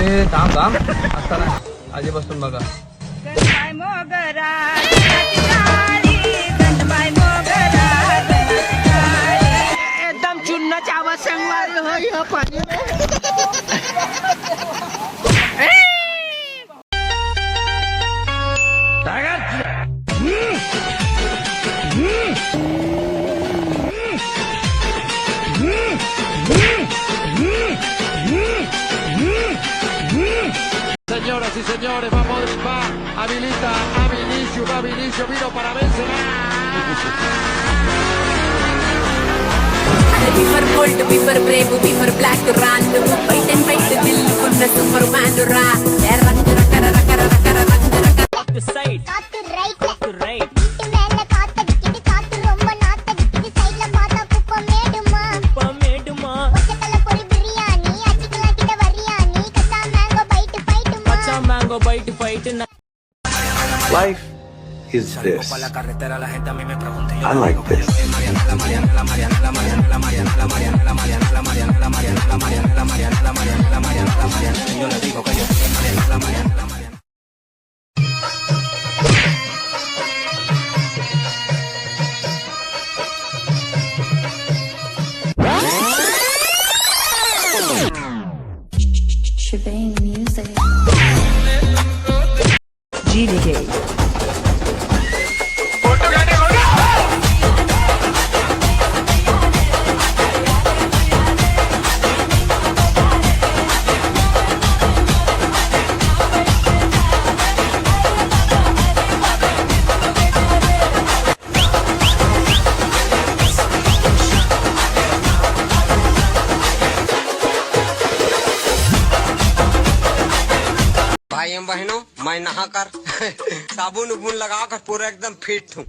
ए थांब थांब आता ना आधीपासून बघा. एकदम चुन्नाची आवाज सांगणारी होय हो पाणी. Señoras y señores, va, habilita a Vinicius, vino para Benzema. Before gold, before brave, before black, run, fight and fight, दिल कुन्ना Superman ra. To side, காத்து ரைட் to right. வீட்டு மேல காத்தடிக்குது காத்து ரொம்ப நாத்தடிக்குது சைடுல பார்த்தா குப்பம் மேடுமா பமேடுமா ஒச்சக்கல்ல பொரி பிரியாணி அச்சிக்கலாம் கிட்ட வரியாணி கச்சா mango byte ஃபைட்டுமா Bachcha mango bite fight na. Life is this. I like this. Shebang music. GDK. भाई एवं बहनों, मैं नहाकर साबुन उबुन लगाकर पूरा एकदम फिट हूँ.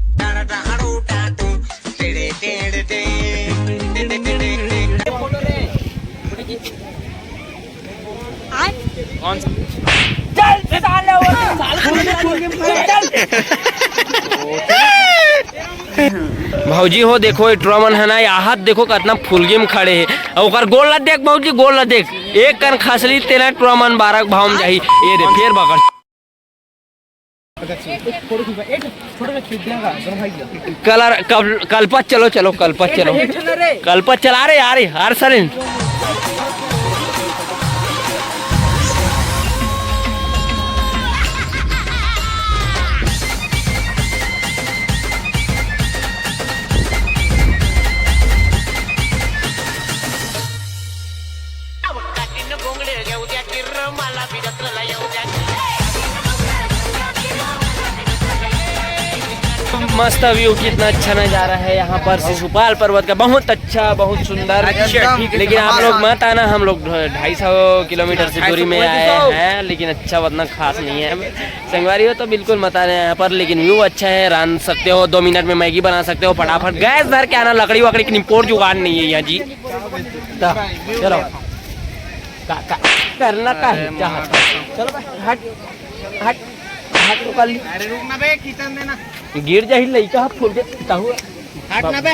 भौजी हो देखो ट्रॉमन है ना हाथ देखो कितना फुल गेम खड़े है और ओकर गोल ला देख भौजी गोल ला देख एक कन खसली तेरा ट्रॉमन 12 भाव में जाही ये रे फिर बकर कलर कल्पत चलो चलो कल्पत चलो कल्पत चला रहे यार हर सरिन मस्त व्यू कितना अच्छा नज़ारा है यहाँ पर शिशुपाल पर्वत का बहुत अच्छा बहुत सुंदर. लेकिन आप लोग मत आना हम लोग 250 किलोमीटर से दूरी में आए हैं लेकिन अच्छा उतना खास नहीं है. संगवारी हो तो बिल्कुल मत आना यहाँ पर लेकिन व्यू अच्छा है. रांध सकते हो 2 मिनट में मैगी बना सकते हो फटाफट. गैस भर के आना लकड़ी वकड़ी की निपोर जुगाड़ नहीं है यहाँ जी. चलो करना का है चलो हट हट हट कर ली. अरे रुकना बे, किचन देना. गिर जाही लइका फूल के हुआ हट ना बे.